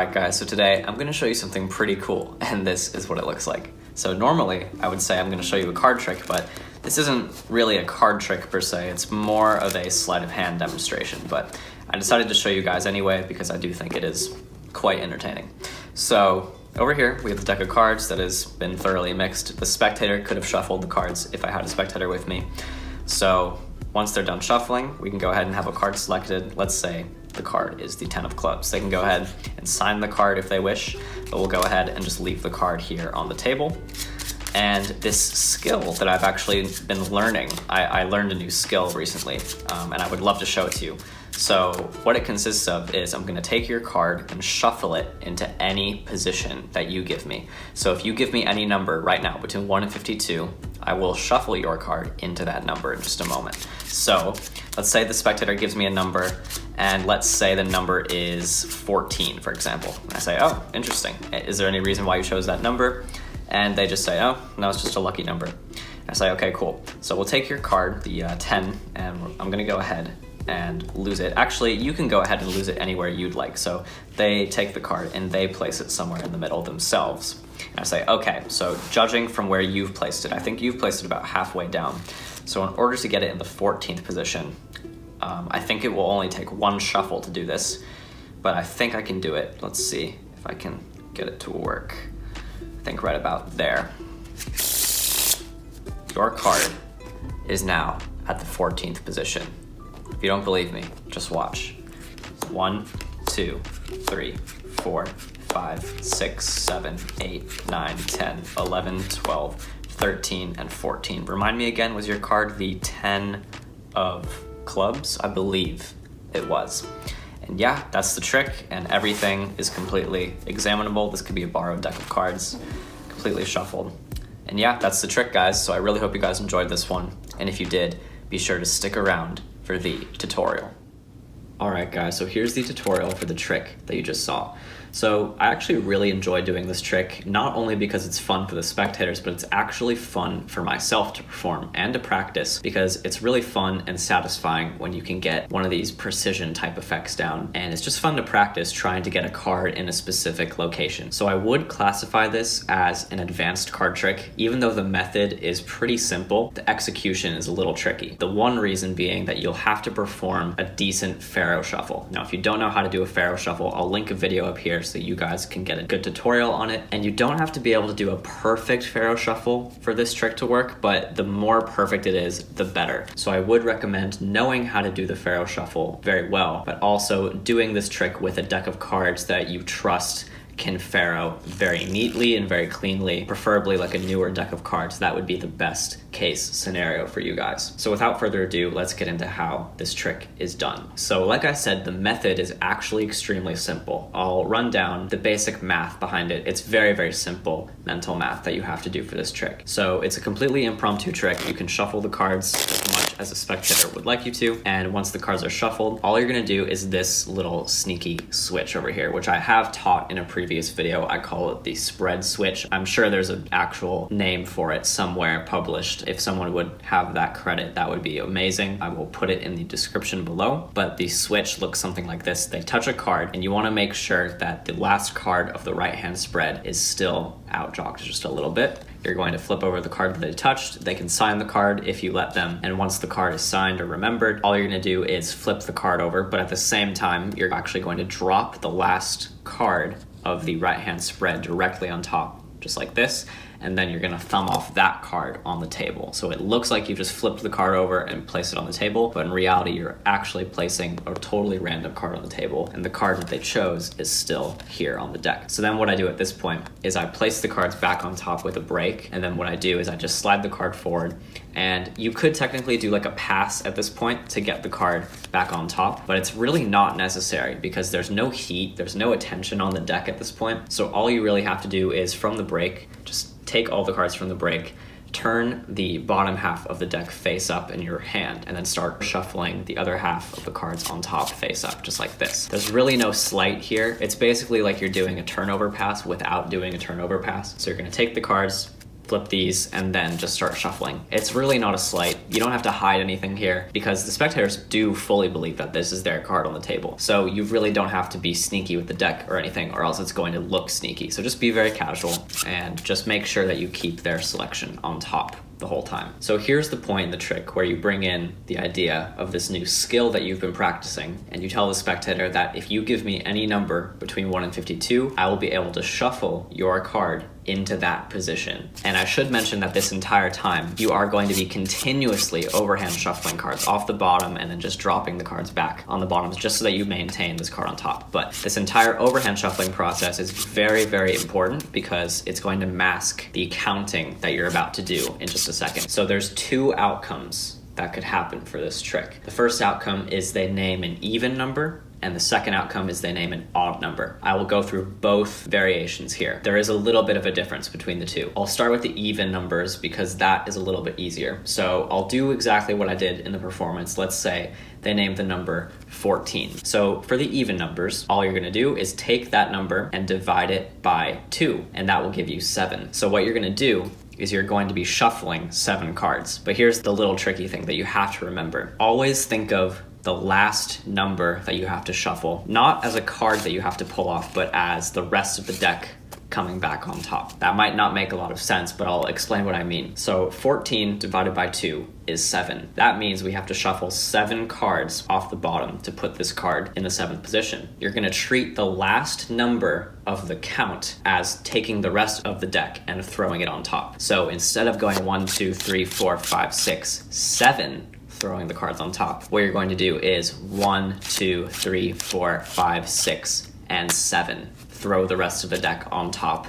Alright guys, so today I'm going to show you something pretty cool, and this is what it looks like. So normally I would say I'm going to show you a card trick, but this isn't really a card trick per se, it's more of a sleight of hand demonstration, but I decided to show you guys anyway because I do think it is quite entertaining. So over here we have the deck of cards that has been thoroughly mixed. The spectator could have shuffled the cards if I had a spectator with me. So once they're done shuffling, we can go ahead and have a card selected. Let's say the card is the 10 of clubs. They can go ahead and sign the card if they wish, but we'll go ahead and just leave the card here on the table. And this skill that I've actually been learning, I learned a new skill recently, and I would love to show it to you. So what it consists of is I'm gonna take your card and shuffle it into any position that you give me. So if you give me any number right now between 1 and 52, I will shuffle your card into that number in just a moment. So let's say the spectator gives me a number, and let's say the number is 14, for example. And I say, oh, interesting. Is there any reason why you chose that number? And they just say, oh, no, it's just a lucky number. I say, okay, cool. So we'll take your card, the 10, and I'm gonna go ahead and lose it. Actually, you can go ahead and lose it anywhere you'd like. So they take the card and they place it somewhere in the middle themselves. And I say, okay, so judging from where you've placed it, I think you've placed it about halfway down. So in order to get it in the 14th position, I think it will only take one shuffle to do this, but I think I can do it. Let's see if I can get it to work. I think right about there. Your card is now at the 14th position. If you don't believe me, just watch. 1, 2, 3, 4, 5, 6, 7, 8, 9, 10, 11, 12, 13, and 14. Remind me again, was your card the 10 of clubs? I believe it was. And yeah, that's the trick, and everything is completely examinable. This could be a borrowed deck of cards, completely shuffled. And yeah, that's the trick, guys. So I really hope you guys enjoyed this one. And if you did, be sure to stick around for the tutorial. Alright guys, so here's the tutorial for the trick that you just saw. So I actually really enjoy doing this trick, not only because it's fun for the spectators, but it's actually fun for myself to perform and to practice, because it's really fun and satisfying when you can get one of these precision type effects down, and it's just fun to practice trying to get a card in a specific location. So I would classify this as an advanced card trick. Even though the method is pretty simple, the execution is a little tricky. The one reason being that you'll have to perform a decent Pharaoh shuffle. Now, if you don't know how to do a Pharaoh shuffle, I'll link a video up here so you guys can get a good tutorial on it. And you don't have to be able to do a perfect Pharaoh shuffle for this trick to work, but the more perfect it is, the better. So I would recommend knowing how to do the Pharaoh shuffle very well, but also doing this trick with a deck of cards that you trust can Pharaoh very neatly and very cleanly, preferably like a newer deck of cards. That would be the best case scenario for you guys. So without further ado, let's get into how this trick is done. So like I said, the method is actually extremely simple. I'll run down the basic math behind it. It's very, very simple mental math that you have to do for this trick. So it's a completely impromptu trick. You can shuffle the cards as much as a spectator would like you to, and once the cards are shuffled, all you're gonna do is this little sneaky switch over here, which I have taught in a previous video. I call it the spread switch. I'm sure there's an actual name for it somewhere published. If someone would have that credit, that would be amazing. I will put it in the description below, but the switch looks something like this. They touch a card, and you wanna make sure that the last card of the right-hand spread is still out jogged just a little bit. You're going to flip over the card that they touched. They can sign the card if you let them. And once the card is signed or remembered, all you're gonna do is flip the card over, but at the same time, you're actually going to drop the last card of the right-hand spread directly on top, just like this. And then you're gonna thumb off that card on the table. So it looks like you just flipped the card over and placed it on the table, but in reality, you're actually placing a totally random card on the table, and the card that they chose is still here on the deck. So then what I do at this point is I place the cards back on top with a break, and then what I do is I just slide the card forward, and you could technically do like a pass at this point to get the card back on top, but it's really not necessary because there's no heat, there's no attention on the deck at this point. So all you really have to do is from the break, just take all the cards from the break, turn the bottom half of the deck face up in your hand, and then start shuffling the other half of the cards on top face up, just like this. There's really no sleight here. It's basically like you're doing a turnover pass without doing a turnover pass. So you're gonna take the cards, flip these, and then just start shuffling. It's really not a slight. You don't have to hide anything here because the spectators do fully believe that this is their card on the table. So you really don't have to be sneaky with the deck or anything, or else it's going to look sneaky. So just be very casual and just make sure that you keep their selection on top the whole time. So here's the point in the trick where you bring in the idea of this new skill that you've been practicing, and you tell the spectator that if you give me any number between 1 and 52, I will be able to shuffle your card into that position. And I should mention that this entire time, you are going to be continuously overhand shuffling cards off the bottom and then just dropping the cards back on the bottoms just so that you maintain this card on top. But this entire overhand shuffling process is very, very important because it's going to mask the counting that you're about to do in just a second. So there's two outcomes that could happen for this trick. The first outcome is they name an even number, and the second outcome is they name an odd number. I will go through both variations here. There is a little bit of a difference between the two. I'll start with the even numbers because that is a little bit easier. So I'll do exactly what I did in the performance. Let's say they named the number 14. So for the even numbers, all you're gonna do is take that number and divide it by 2, and that will give you 7. So what you're gonna do is you're going to be shuffling 7 cards. But here's the little tricky thing that you have to remember. Always think of the last number that you have to shuffle, not as a card that you have to pull off, but as the rest of the deck coming back on top. That might not make a lot of sense, but I'll explain what I mean. So 14 divided by 2 is 7. That means we have to shuffle 7 cards off the bottom to put this card in the 7th position. You're gonna treat the last number of the count as taking the rest of the deck and throwing it on top. So instead of going 1, 2, 3, 4, 5, 6, 7, throwing the cards on top, what you're going to do is 1, 2, 3, 4, 5, 6, and 7. Throw the rest of the deck on top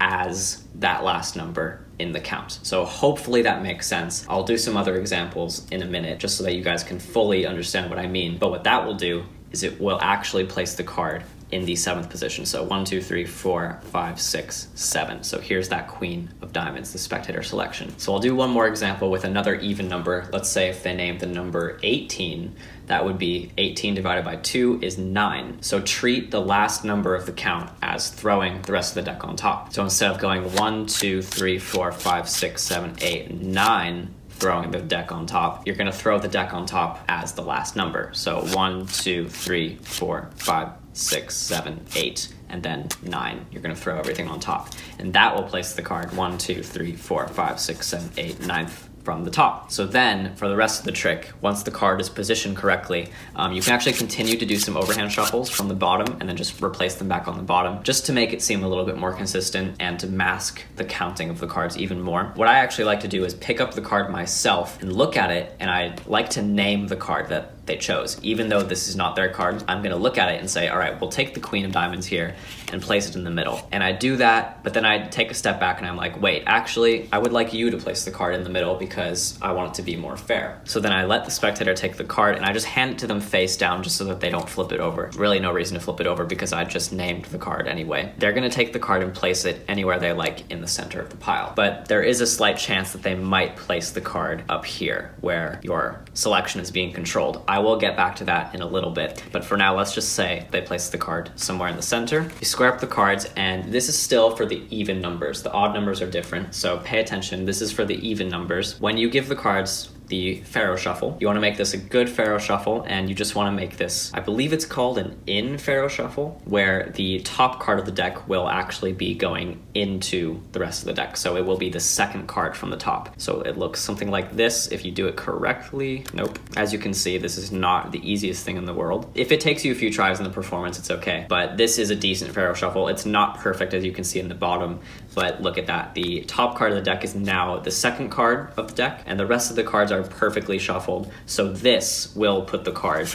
as that last number in the count. So hopefully that makes sense. I'll do some other examples in a minute just so that you guys can fully understand what I mean. But what that will do is it will actually place the card in the 7th position. So 1, 2, 3, 4, 5, 6, 7. So here's that queen of diamonds, the spectator selection. So I'll do one more example with another even number. Let's say if they named the number 18, that would be 18 divided by 2 is 9. So treat the last number of the count as throwing the rest of the deck on top. So instead of going 1, 2, 3, 4, 5, 6, 7, 8, 9, throwing the deck on top, you're gonna throw the deck on top as the last number. So 1, 2, 3, 4, 5, 6, 7, 8, and then 9. You're gonna throw everything on top. And that will place the card 1, 2, 3, 4, 5, 6, 7, 8, 9th from the top. So then for the rest of the trick, once the card is positioned correctly, you can actually continue to do some overhand shuffles from the bottom and then just replace them back on the bottom just to make it seem a little bit more consistent and to mask the counting of the cards even more. What I actually like to do is pick up the card myself and look at it, and I like to name the card that they chose. Even though this is not their card, I'm gonna look at it and say, all right, we'll take the queen of diamonds here and place it in the middle. And I do that, but then I take a step back and I'm like, wait, actually, I would like you to place the card in the middle because I want it to be more fair. So then I let the spectator take the card and I just hand it to them face down just so that they don't flip it over. Really no reason to flip it over because I just named the card anyway. They're gonna take the card and place it anywhere they like in the center of the pile. But there is a slight chance that they might place the card up here where your selection is being controlled. I will get back to that in a little bit, but for now, let's just say they place the card somewhere in the center. You square up the cards, and this is still for the even numbers. The odd numbers are different, so pay attention. This is for the even numbers. When you give the cards the Pharaoh Shuffle, you want to make this a good Pharaoh Shuffle, and you just want to make this, I believe it's called an in Pharaoh Shuffle, where the top card of the deck will actually be going into the rest of the deck. So it will be the second card from the top. So it looks something like this if you do it correctly. Nope. As you can see, this is not the easiest thing in the world. If it takes you a few tries in the performance, it's okay. But this is a decent Pharaoh Shuffle. It's not perfect, as you can see in the bottom, but look at that. The top card of the deck is now the second card of the deck, and the rest of the cards are perfectly shuffled. So this will put the card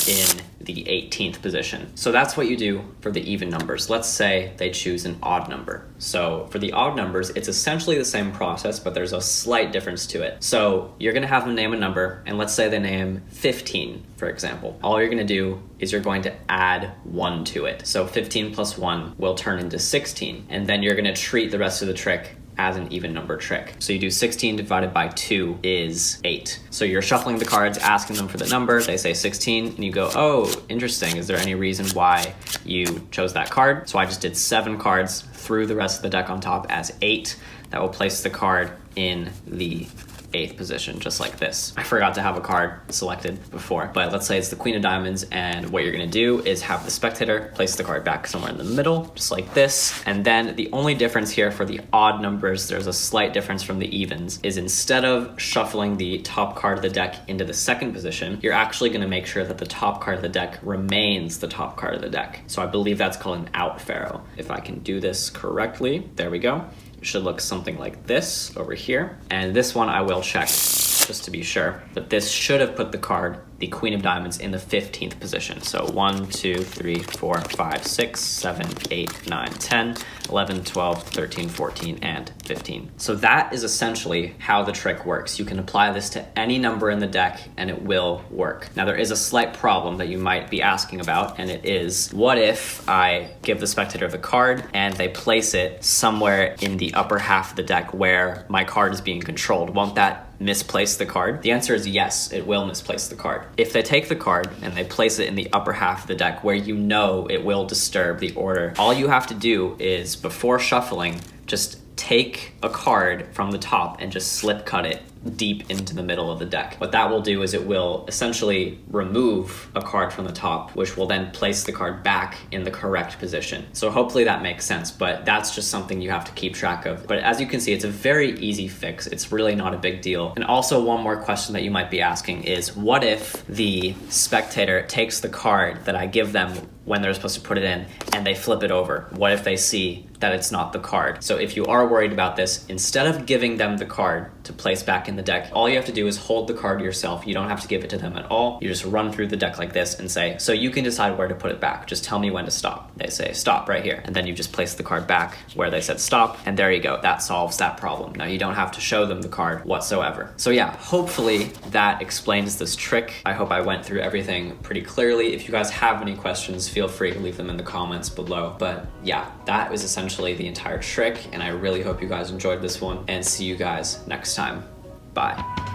in the 18th position. So that's what you do for the even numbers. Let's say they choose an odd number. So for the odd numbers, it's essentially the same process, but there's a slight difference to it. So you're gonna have them name a number, and let's say they name 15, for example. All you're gonna do is you're going to add 1 to it. So 15 plus 1 will turn into 16, and then you're gonna treat the rest of the trick as an even number trick. So you do 16 divided by 2 is 8. So you're shuffling the cards, asking them for the number. They say 16, and you go, oh, interesting. Is there any reason why you chose that card? So I just did 7 cards, threw the rest of the deck on top as 8. That will place the card in the 8th position, just like this. I forgot to have a card selected before, but let's say it's the Queen of Diamonds, and what you're gonna do is have the spectator place the card back somewhere in the middle, just like this. And then the only difference here for the odd numbers, there's a slight difference from the evens, is instead of shuffling the top card of the deck into the 2nd position, you're actually gonna make sure that the top card of the deck remains the top card of the deck. So I believe that's called an out pharaoh. If I can do this correctly, there we go. Should look something like this over here. And this one I will check just to be sure, but this should have put the card, the Queen of Diamonds, in the 15th position. So 1, 2, 3, 4, 5, 6, 7, 8, 9, 10, 11, 12, 13, 14, and 15. So that is essentially how the trick works. You can apply this to any number in the deck and it will work. Now there is a slight problem that you might be asking about, and it is, what if I give the spectator the card and they place it somewhere in the upper half of the deck where my card is being controlled? Won't that misplace the card? The answer is yes, it will misplace the card. If they take the card and they place it in the upper half of the deck where you know it will disturb the order, all you have to do is, before shuffling, just take a card from the top and just slip cut it deep into the middle of the deck. What that will do is it will essentially remove a card from the top, which will then place the card back in the correct position. So hopefully that makes sense, but that's just something you have to keep track of. But as you can see, it's a very easy fix. It's really not a big deal. And also, one more question that you might be asking is, what if the spectator takes the card that I give them when they're supposed to put it in and they flip it over? What if they see that it's not the card? So if you are worried about this, instead of giving them the card to place back in the deck, all you have to do is hold the card yourself. You don't have to give it to them at all. You just run through the deck like this and say, so you can decide where to put it back. Just tell me when to stop. They say stop right here. And then you just place the card back where they said stop. And there you go. That solves that problem. Now you don't have to show them the card whatsoever. So yeah, hopefully that explains this trick. I hope I went through everything pretty clearly. If you guys have any questions, feel free to leave them in the comments below. But yeah, that was essentially the entire trick. And I really hope you guys enjoyed this one, and see you guys next time. Bye.